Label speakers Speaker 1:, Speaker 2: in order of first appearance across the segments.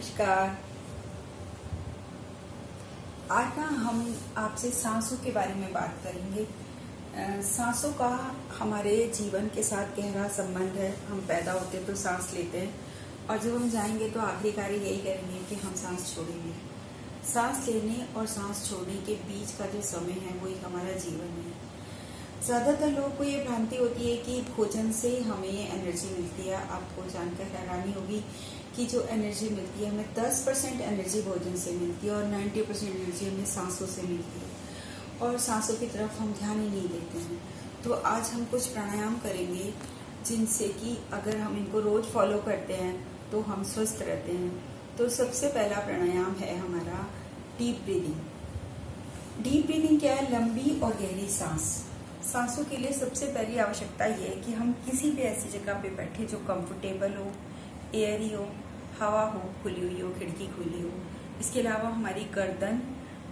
Speaker 1: नमस्कार। आज ना हम आपसे सांसों के बारे में बात करेंगे। सांसों का हमारे जीवन के साथ गहरा संबंध है। हम पैदा होते तो सांस लेते हैं और जब हम जाएंगे तो आखिरी कार्य यही करेंगे कि हम सांस छोड़ेंगे। सांस लेने और सांस छोड़ने के बीच का जो समय है वो एक हमारा जीवन है। ज़्यादातर लोगों को ये भ्रांति होती है कि भोजन से हमें एनर्जी मिलती है। आपको जानकर हैरानी होगी कि जो एनर्जी मिलती है हमें 10% एनर्जी भोजन से मिलती है और 90% एनर्जी हमें सांसों से मिलती है और सांसों की तरफ हम ध्यान ही नहीं देते हैं। तो आज हम कुछ प्राणायाम करेंगे जिनसे कि अगर हम इनको रोज फॉलो करते हैं तो हम स्वस्थ रहते हैं। तो सबसे पहला प्राणायाम है हमारा डीप ब्रीदिंग। डीप ब्रीदिंग क्या है? लंबी और गहरी सांस। सांसों के लिए सबसे पहली आवश्यकता ये है कि हम किसी भी ऐसी जगह पे बैठे जो कंफर्टेबल हो, एयरी हो, हवा हो, खुली हुई हो, खिड़की खुली हो। इसके अलावा हमारी गर्दन,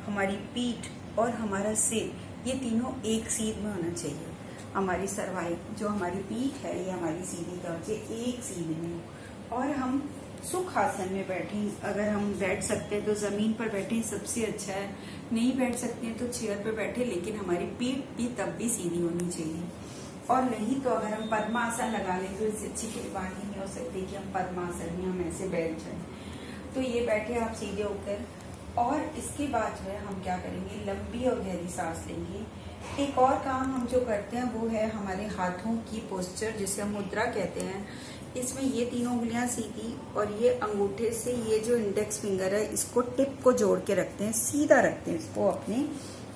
Speaker 1: हमारी पीठ और हमारा सिर, ये तीनों एक सीध में होना चाहिए। हमारी सरवाइव जो हमारी पीठ है ये हमारी सीधी तौर से एक सीध में हो और हम सुख आसन में बैठें। अगर हम बैठ सकते हैं तो जमीन पर बैठें, सबसे अच्छा है। नहीं बैठ सकते हैं तो चेयर पर बैठे, लेकिन हमारी पीठ भी तब भी सीधी होनी चाहिए। और नहीं तो अगर हम पद्मासन लगा लें तो इससे अच्छी की बात ही नहीं हो सकती कि हम पद्मासन में हम ऐसे बैठ जाएं। तो ये बैठे आप सीधे होकर और इसके बाद जो है हम क्या करेंगे, लंबी और गहरी सांस लेंगे। एक और काम हम जो करते हैं वो है हमारे हाथों की पोस्चर, जिसे हम मुद्रा कहते हैं। इसमें ये तीनों उंगलियां सीधी और ये अंगूठे से ये जो इंडेक्स फिंगर है इसको टिप को जोड़ के रखते हैं, सीधा रखते हैं, इसको अपने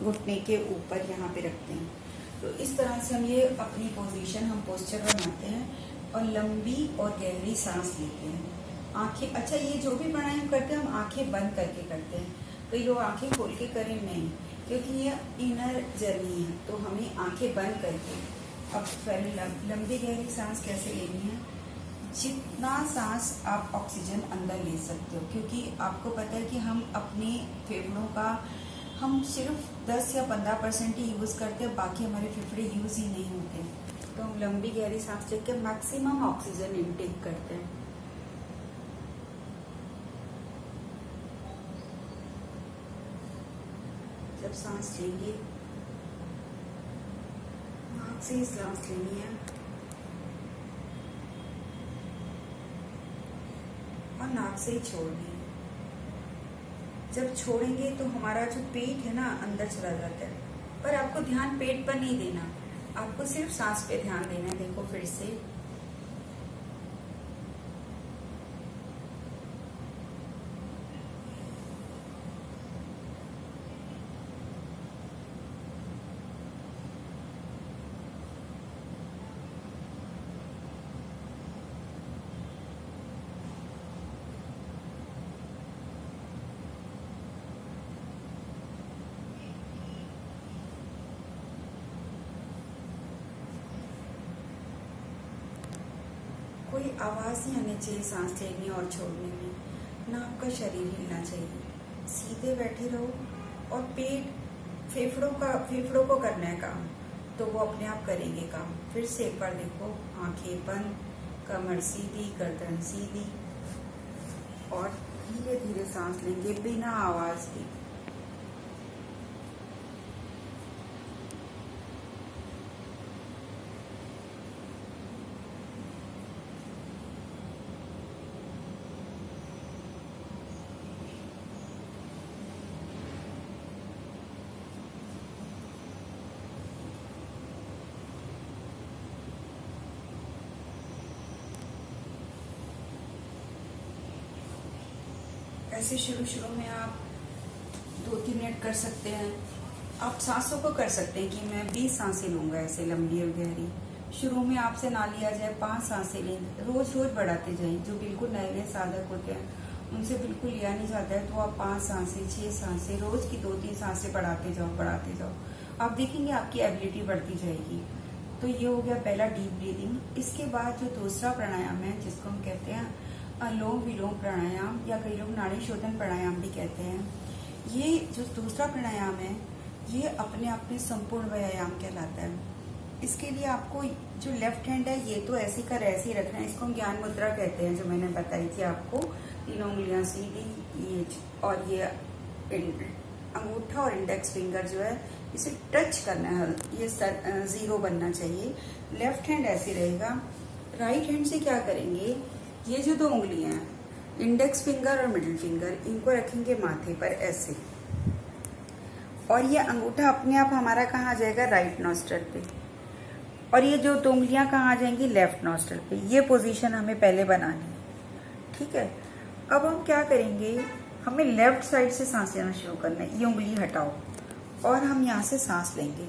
Speaker 1: घुटने के ऊपर यहाँ पे रखते हैं। तो इस तरह से हम ये अपनी पोजीशन, हम पोस्चर बनाते हैं और लंबी और गहरी सांस लेते हैं। आंखें, अच्छा ये जो भी प्राणायाम करते हैं हम आंखें बंद करके करते हैं। कई लोग आंखें खोल के करें, नहीं, क्योंकि ये इनर जर्नी है। तो हमें आंखें बंद करके अब पहले लंबी गहरी सांस कैसे लेनी है, जितना सांस आप ऑक्सीजन अंदर ले सकते हो, क्योंकि आपको पता है कि हम अपने फेफड़ों का हम सिर्फ 10 या 15% ही यूज़ करते हैं, बाकी हमारे फेफड़े यूज़ ही नहीं होते। तो हम लंबी गहरी सांस लेकर मैक्सिमम ऑक्सीजन इनटेक करते हैं। जब सांस लेंगे नाक से ही सांस लेनी है और नाक से ही छोड़नी है। जब छोड़ेंगे तो हमारा जो पेट है ना अंदर चला जाता है, पर आपको ध्यान पेट पर नहीं देना, आपको सिर्फ सांस पे ध्यान देना है। देखो फिर से कोई आवाज़ नहीं आनी चाहिए सांस लेने और छोड़ने में, ना आपका शरीर हिलना चाहिए। सीधे बैठे रहो और पेट, फेफड़ों को करना है काम, तो वो अपने आप करेंगे काम। फिर से एक बार देखो, आंखें बंद, कमर सीधी, गर्दन सीधी और धीरे धीरे सांस लेंगे बिना आवाज़ के। ऐसे शुरू में आप 2-3 मिनट कर सकते हैं। आप सांसों को कर सकते हैं कि मैं 20 सांसें लूंगा ऐसे लंबी और गहरी। शुरू में आपसे ना लिया जाए, 5 सांसें लें, रोज बढ़ाते जाएं। जो बिल्कुल नए साधक होते हैं उनसे बिल्कुल लिया नहीं जाता है, तो आप 5 सांसें, 6 सांसें, रोज की 2-3 सांसें बढ़ाते जाओ। आप देखेंगे आपकी एबिलिटी बढ़ती जाएगी। तो ये हो गया पहला डीप ब्रीदिंग। इसके बाद जो दूसरा प्राणायाम है जिसको हम कहते हैं अनुलोम विलोम प्राणायाम, या कई लोग नाड़ी शोधन प्राणायाम भी कहते हैं। ये जो दूसरा प्राणायाम है ये अपने आप में संपूर्ण व्यायाम कहलाता है। इसके लिए आपको जो लेफ्ट हैंड है ये तो ऐसे का ऐसे ही रखना है। इसको हम ज्ञान मुद्रा कहते हैं, जो मैंने बताई थी आपको तीनों उंगलियां सीधी, ये और ये अंगूठा और इंडेक्स फिंगर जो है इसे टच करना है, ये जीरो बनना चाहिए। लेफ्ट हैंड ऐसे रहेगा। राइट हैंड से क्या करेंगे, ये जो दो उंगलियां हैं, इंडेक्स फिंगर और मिडिल फिंगर, इनको रखेंगे माथे पर ऐसे, और ये अंगूठा अपने आप हमारा कहाँ आ जाएगा, राइट नॉस्ट्रल पे, और ये जो दो उंगलियां कहाँ आ जाएंगी, लेफ्ट नॉस्ट्रल पे। ये पोजीशन हमें पहले बनानी है, ठीक है। अब हम क्या करेंगे, हमें लेफ्ट साइड से सांस लेना शुरू करना है। ये उंगली हटाओ और हम यहाँ से सांस लेंगे।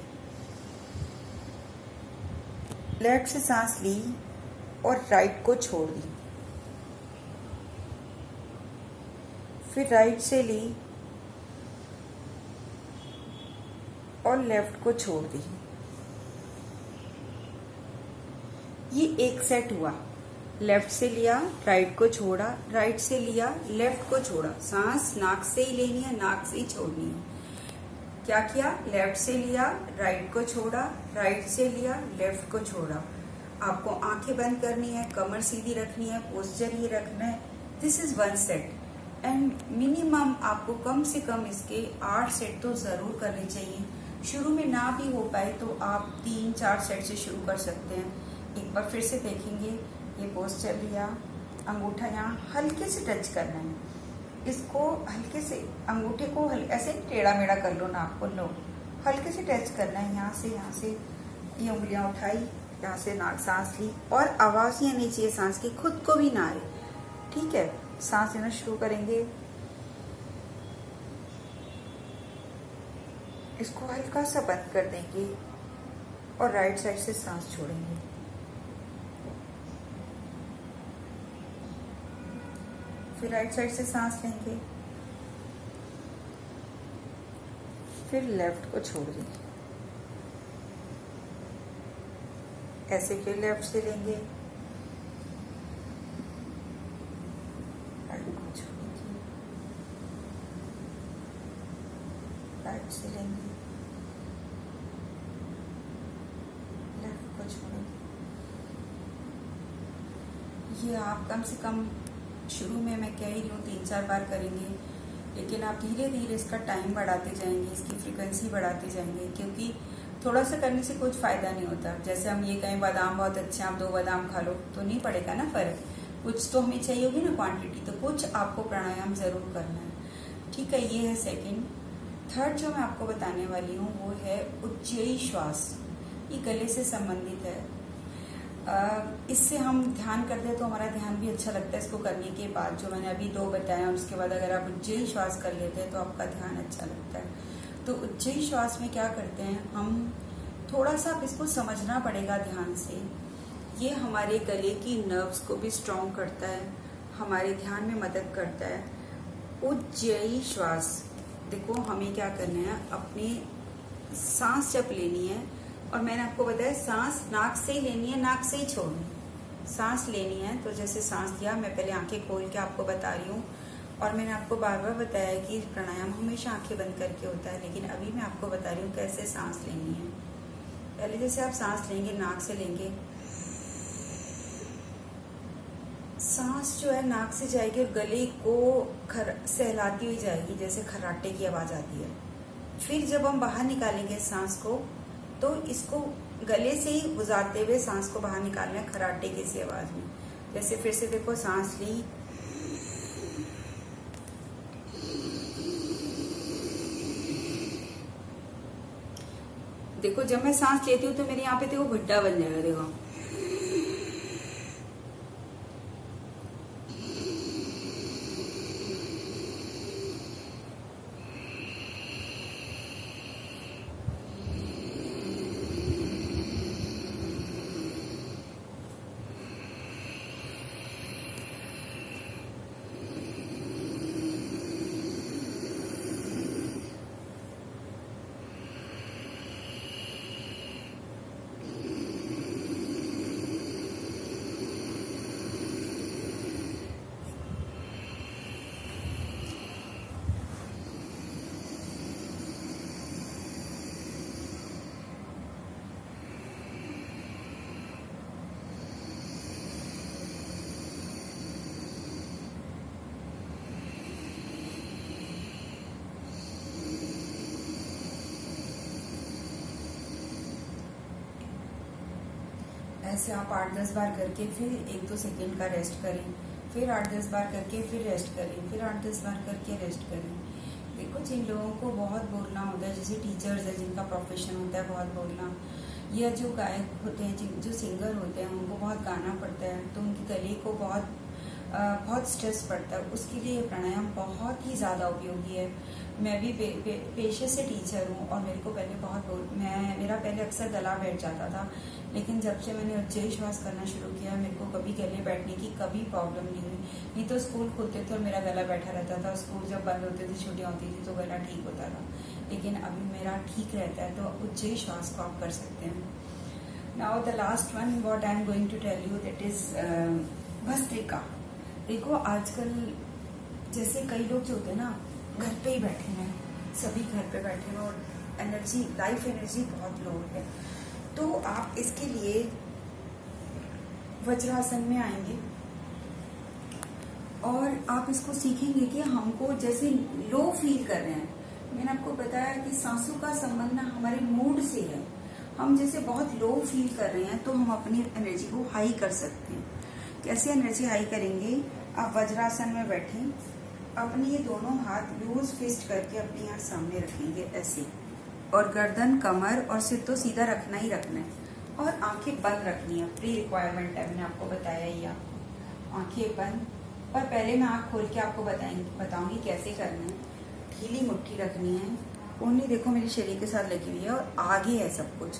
Speaker 1: लेफ्ट से सांस ली और राइट को छोड़ दी, फिर राइट से ली और लेफ्ट को छोड़ दी। ये एक सेट हुआ। लेफ्ट से लिया, राइट को छोड़ा, राइट से लिया, लेफ्ट को छोड़ा। सांस नाक से ही लेनी है, नाक से ही छोड़नी है। क्या किया, लेफ्ट से लिया, राइट को छोड़ा, राइट से लिया, लेफ्ट को छोड़ा। आपको आंखें बंद करनी है, कमर सीधी रखनी है, पोस्चर ही रखना है। This is 1 set and minimum आपको कम से कम इसके 8 सेट तो जरूर करने चाहिए। शुरू में ना भी हो पाए तो आप 3-4 सेट से शुरू कर सकते हैं। एक बार फिर से देखेंगे, ये पोस्चर लिया, अंगूठा यहाँ हल्के से टच करना है, इसको हल्के से, अंगूठे को ऐसे टेढ़ा मेढ़ा कर लो, नाक को लो, हल्के से टच करना है, यहाँ से ये उंगलियां उठाई, यहाँ से नाक, सांस ली, और आवाज ही आनी चाहिए सांस की, खुद को भी ना आए, ठीक है। सांस लेना शुरू करेंगे, इसको हल्का सा बंद कर देंगे और राइट साइड से सांस छोड़ेंगे। फिर राइट साइड से सांस लेंगे, फिर लेफ्ट को छोड़ देंगे, ऐसे फिर लेफ्ट से लेंगे, राइट को छोड़ेंगे, राइट से लेंगे, लेफ्ट को छोड़ेंगे। ये आप कम से कम शुरू में, मैं कह ही रही हूँ, 3-4 बार करेंगे, लेकिन आप धीरे धीरे इसका टाइम बढ़ाते जाएंगे, इसकी फ्रीक्वेंसी बढ़ाते जाएंगे, क्योंकि थोड़ा सा करने से कुछ फायदा नहीं होता। जैसे हम ये कहें बादाम बहुत अच्छे, आप 2 बादाम खा लो तो नहीं पड़ेगा ना फर्क, कुछ तो हमें चाहिए होगी ना क्वांटिटी, तो कुछ आपको प्राणायाम जरूर करना है, ठीक है। ये है सेकंड। थर्ड जो मैं आपको बताने वाली हूँ वो है उज्जयी श्वास। ये गले से संबंधित है। इससे हम ध्यान करते हैं तो हमारा ध्यान भी अच्छा लगता है इसको करने के बाद, जो मैंने अभी 2 बताया, और उसके बाद अगर आप उज्जयी श्वास कर लेते हैं तो आपका ध्यान अच्छा लगता है। तो उज्जयी श्वास में क्या करते हैं हम, थोड़ा सा आप इसको समझना पड़ेगा ध्यान से। ये हमारे गले की नर्व्स को भी स्ट्रॉन्ग करता है, हमारे ध्यान में मदद करता है। उज्जयी श्वास, देखो हमें क्या करना है, अपनी सांस जब लेनी है, और मैंने आपको बताया सांस नाक से ही लेनी है, नाक से ही छोड़नी। सांस लेनी है तो जैसे सांस लिया, मैं पहले आंखें खोल के आपको बता रही हूँ, और मैंने आपको बार बार बताया कि प्राणायाम हमेशा आंखें बंद करके होता है, लेकिन अभी मैं आपको बता रही हूँ कैसे सांस लेनी है। पहले जैसे आप सांस लेंगे, नाक से लेंगे, सांस जो है नाक से जाएगी और गले को सहलाती हुई जाएगी, जैसे खर्राटे की आवाज आती है। फिर जब हम बाहर निकालेंगे सांस को, तो इसको गले से ही गुजारते हुए सांस को बाहर निकालना है, खराटे की सी आवाज में। जैसे फिर से देखो, सांस ली, देखो जब मैं सांस लेती हूँ तो मेरे यहाँ पे देखो भट्टा बन जाएगा, देखो। ऐसे आप 8-10 बार करके फिर 1-2 सेकेंड का रेस्ट करें, फिर 8-10 बार करके फिर रेस्ट करें, फिर 8-10 बार करके रेस्ट करें। देखो, जिन लोगों को बहुत बोलना होता है, जैसे टीचर्स है जिनका प्रोफेशन होता है बहुत बोलना, या जो गायक होते हैं, जो सिंगर होते हैं, उनको बहुत गाना पड़ता है, तो उनके गले को बहुत स्ट्रेस पड़ता है। उसके लिए प्राणायाम बहुत ही ज़्यादा उपयोगी है। मैं भी पेशे से टीचर हूँ और मेरे को पहले मेरा पहले अक्सर गला बैठ जाता था, लेकिन जब से मैंने उज्जयी श्वास करना शुरू किया, मेरे को कभी गले बैठने की कभी प्रॉब्लम नहीं हुई। नहीं तो स्कूल खुलते थे और मेरा गला बैठा रहता था, स्कूल जब बंद होते थे, छुट्टियाँ होती थी तो गला ठीक होता था, लेकिन अभी मेरा ठीक रहता है। तो उज्जयी श्वास को आप कर सकते हैं। Now the last one what I am going to tell you, that is bhastrika. देखो, आजकल जैसे कई लोग जो होते हैं ना, घर पे ही बैठे हैं, सभी घर पे बैठे हैं और लाइफ एनर्जी बहुत लो है, तो आप इसके लिए वज्रासन में आएंगे और आप इसको सीखेंगे कि हमको जैसे लो फील कर रहे हैं। मैंने आपको बताया कि सांसों का संबंध ना हमारे मूड से है। हम जैसे बहुत लो फील कर रहे हैं तो हम अपनी एनर्जी को हाई कर सकते हैं। कैसे एनर्जी हाई करेंगे? आप वज्रासन में बैठें, अपने ये दोनों हाथ लूज फिस्ट करके अपनी आंख सामने रखेंगे ऐसे, और गर्दन, कमर और सिर तो सीधा रखना ही रखना है, और आंखें बंद रखनी है। प्री रिक्वायरमेंट है, मैंने आपको बताया ही। आंखें बंद, और पहले मैं आंख खोल के आपको बताऊंगी कैसे करना है। ढीली मुट्ठी रखनी है, ओनली देखो मेरे शरीर के साथ लगी हुई है और आगे है सब कुछ।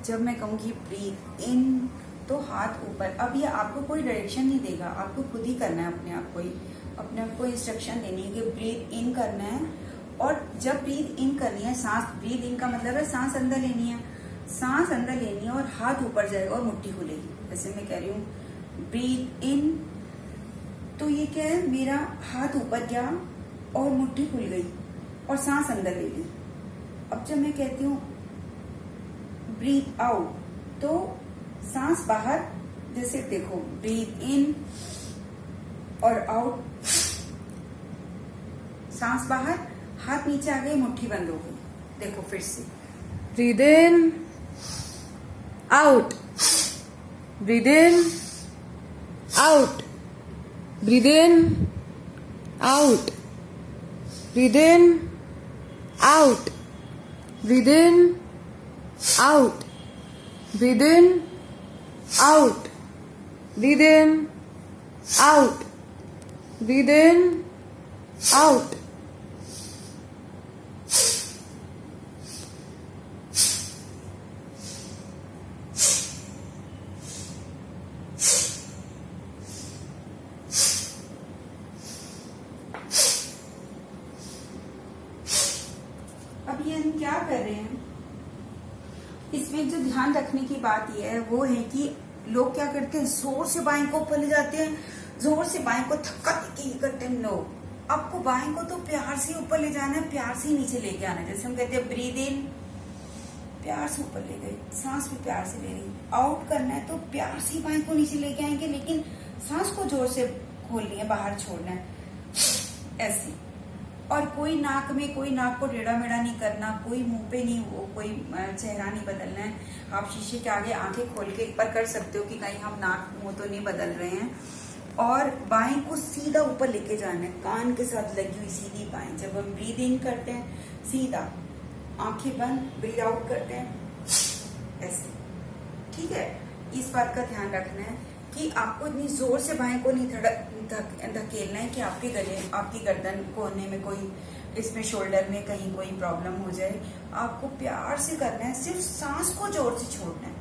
Speaker 1: जब मैं कहूँगी ब्रीथ इन, तो हाथ ऊपर। अब ये आपको कोई डायरेक्शन नहीं देगा, आपको खुद ही करना है, अपने आप को इंस्ट्रक्शन देनी है कि ब्रीथ इन करना है। और जब ब्रीथ इन करनी है, सांस, ब्रीथ इन का मतलब है सांस अंदर लेनी है, सांस अंदर लेनी है और हाथ ऊपर जाएगा और मुट्ठी खुलेगी। जैसे मैं कह रही हूँ ब्रीथ इन, तो ये क्या है, मेरा हाथ ऊपर गया और मुट्ठी खुल गई और सांस अंदर ले ली। अब जब मैं कहती हूँ ब्रीथ आउट, तो सांस बाहर, जैसे देखो ब्रीथ इन और आउट, सांस बाहर, हाथ नीचे आ गए, मुट्ठी बंद हो गई। देखो फिर से,
Speaker 2: breathe in out, breathe in out, breathe in out, breathe in out, breathe in out, breathe in out, breathe in out, breathe in out.
Speaker 1: अब ये हम क्या कर रहे हैं, इसमें जो ध्यान रखने की बात यह है वो है कि लोग क्या करते हैं, जोर से बाएं को ऊपर ले जाते हैं, जोर से बाएं को धक्का देके करते हैं। नो, आपको बाएं को तो प्यार से ऊपर ले जाना है, प्यार से नीचे लेके आना है। जैसे हम कहते हैं ब्रीद इन, प्यार से ऊपर ले गए, सांस भी प्यार से ले रही। आउट करना है तो प्यार से बाएं को नीचे लेके आएंगे, लेकिन सांस को जोर से खोलनी है, बाहर छोड़ना है ऐसे। और कोई नाक को टेढ़ा मेढ़ा नहीं करना, कोई मुंह पे नहीं, वो कोई चेहरा नहीं बदलना है। आप शीशे के आगे आंखें खोल के ऊपर कर सकते हो कि कहीं हम नाक मुंह तो नहीं बदल रहे हैं। और बाएं को सीधा ऊपर लेके जाना है, कान के साथ लगी हुई सीधी बाएं। जब हम ब्रीद इन करते हैं सीधा, आंखें बंद, ब्रीद आउट करते हैं ऐसे, ठीक है। इस बात का ध्यान रखना है कि आपको इतनी जोर से बाएं को नहीं धकेलना है कि आपके गले, आपकी गर्दन कोने में कोई, इसमें शोल्डर में कहीं कोई प्रॉब्लम हो जाए। आपको प्यार से करना है, सिर्फ सांस को जोर से छोड़ना है।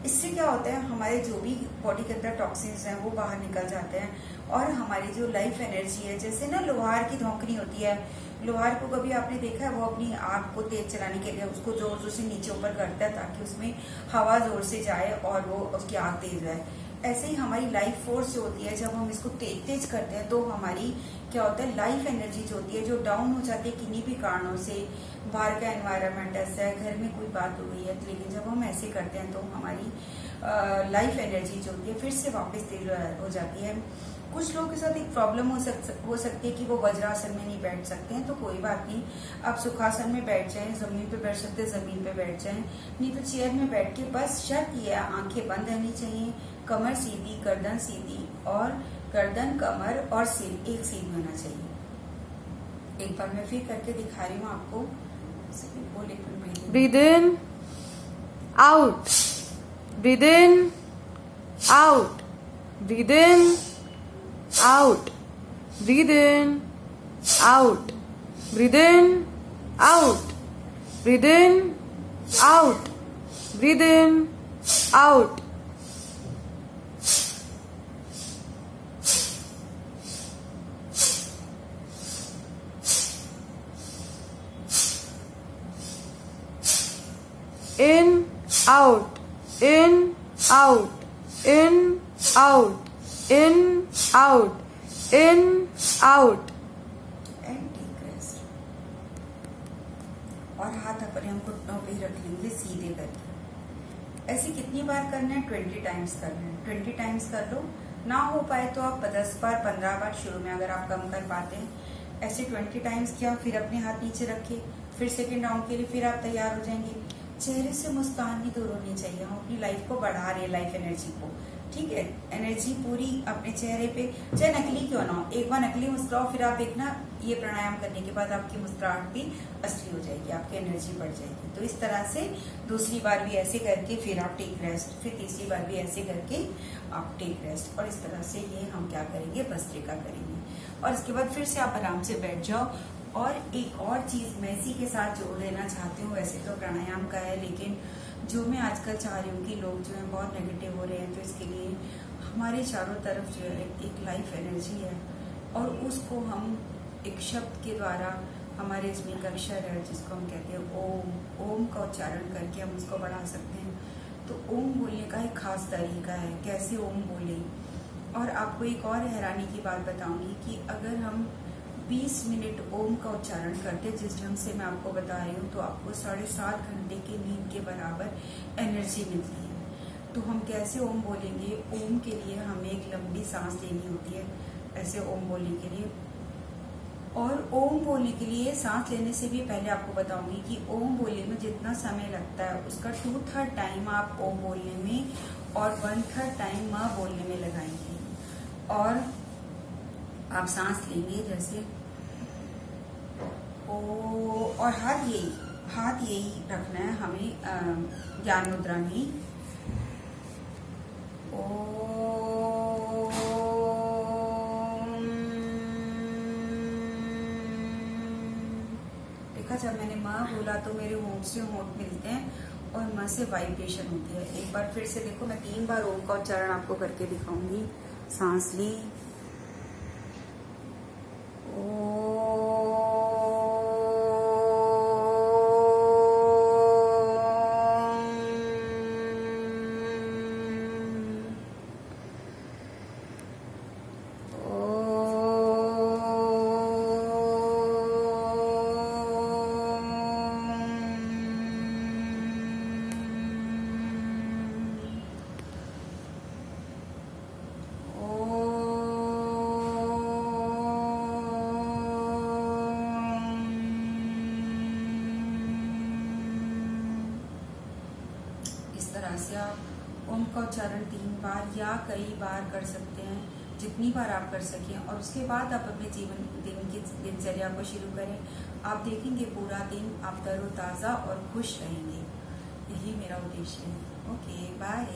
Speaker 1: इससे क्या होता है, हमारे जो भी बॉडी के अंदर टॉक्सिन्स हैं वो बाहर निकल जाते हैं, और हमारी जो लाइफ एनर्जी है, जैसे ना लोहार की धौंकनी होती है, लोहार को कभी आपने देखा है, वो अपनी आग को तेज चलाने के लिए उसको जोर जोर से नीचे ऊपर करता है ताकि उसमें हवा जोर से जाए और वो उसकी आग तेज जाए। ऐसे ही हमारी लाइफ फोर्स जो होती है, जब हम इसको तेज तेज करते हैं तो हमारी क्या होता है, लाइफ एनर्जी जो होती है, जो डाउन हो जाती है किन्हीं भी कारणों से, बाहर का एनवायरनमेंट ऐसा है, घर में कोई बात हो गई है, लेकिन जब हम ऐसे करते हैं तो हमारी लाइफ एनर्जी जो होती है फिर से वापस तेज हो जाती है। कुछ लोगों के साथ एक प्रॉब्लम हो सकती है कि वो वज्रासन में नहीं बैठ सकते हैं, तो कोई बात नहीं, आप सुखासन में बैठ जाएं, जमीन पे बैठ सकते हैं जमीन पे बैठ जाएं, नहीं तो चेयर में बैठ के, बस शर्त ये है आंखें बंद रहनी चाहिए, कमर सीधी, गर्दन सीधी, और गर्दन, कमर और सिर एक सीध होना चाहिए। एक बार मैं फिर करके दिखा रही हूँ आपको।
Speaker 2: Breathe in out, breathe in out, breathe in out, breathe in, out, breathe in, out, breathe in, out, breathe in, out. In, out, in, out, in, out. In, out, in, out.
Speaker 1: And take rest. और हाथ अपने हम घुटनों पे ही रख लेंगे सीधे करके। ऐसे कितनी बार करना है? 20 टाइम्स करना है। 20 टाइम्स कर लो, ना हो पाए तो आप 10 बार, 15 बार शुरू में अगर आप कम कर पाते हैं। ऐसे 20 टाइम्स किया, फिर अपने हाथ नीचे रखे, फिर सेकेंड राउंड के लिए फिर आप तैयार हो जाएंगे। चेहरे से मुस्कान भी दूर होनी चाहिए। हम अपनी लाइफ को बढ़ा रहे हैं, लाइफ एनर्जी को, ठीक है, एनर्जी पूरी अपने चेहरे पे, चाहे नकली क्यों ना हो, एक बार नकली मुस्कुराओ, फिर आप देखना ये प्राणायाम करने के बाद आपकी मुस्कुराहट भी असली हो जाएगी, आपकी एनर्जी बढ़ जाएगी। तो इस तरह से दूसरी बार भी ऐसे करके फिर आप टेक रेस्ट, फिर तीसरी बार भी ऐसे करके आप टेक रेस्ट, और इस तरह से ये हम क्या करेंगे, भस्त्रिका करेंगे। और इसके बाद फिर से आप आराम से बैठ जाओ। और एक और चीज मैं इसी के साथ जोड़ देना चाहती हूँ, वैसे तो प्राणायाम का है, लेकिन जो मैं आजकल चाह रही हूँ कि लोग जो है बहुत नेगेटिव हो रहे हैं, तो इसके लिए हमारे चारों तरफ जो है एक लाइफ एनर्जी है, और उसको हम एक शब्द के द्वारा, हमारे इसमें एक अक्षर है जिसको हम कहते हैं ओम, ओम का उच्चारण करके हम उसको बढ़ा सकते हैं। तो ओम बोलने का एक खास तरीका है, कैसे ओम बोले। और आपको एक और हैरानी की बात बताऊंगी कि अगर हम 20 मिनट ओम का उच्चारण करते, जिस ढंग से मैं आपको बता रही हूँ, तो आपको 7.5 घंटे की नींद के बराबर एनर्जी मिलती है। तो हम कैसे ओम बोलेंगे? ओम के लिए हमें एक लंबी सांस लेनी होती है, ऐसे ओम बोलने के लिए। और ओम बोलने के लिए सांस लेने से भी पहले आपको बताऊंगी कि ओम बोलने में जितना समय लगता है, उसका 2/3 टाइम आप ओम बोलने में और 1/3 टाइम माँ बोलने में लगाएंगे। और आप सांस लेंगे जैसे ओ, और हाथ यही रखना है हमें ज्ञान मुद्रा में। देखा, जब मैंने माँ बोला तो मेरे होंठ से होंठ मिलते हैं और माँ से वाइब्रेशन होती है। एक बार फिर से देखो, मैं 3 बार ओम का उच्चारण आपको करके दिखाऊंगी। सांस ली, से आप ओम का उच्चारण 3 बार या कई बार कर सकते हैं, जितनी बार आप कर सकें। और उसके बाद आप अपने दिन की दिनचर्या को शुरू करें। आप देखेंगे पूरा दिन आप तरोताज़ा और खुश रहेंगे। यही मेरा उद्देश्य है। Okay, bye.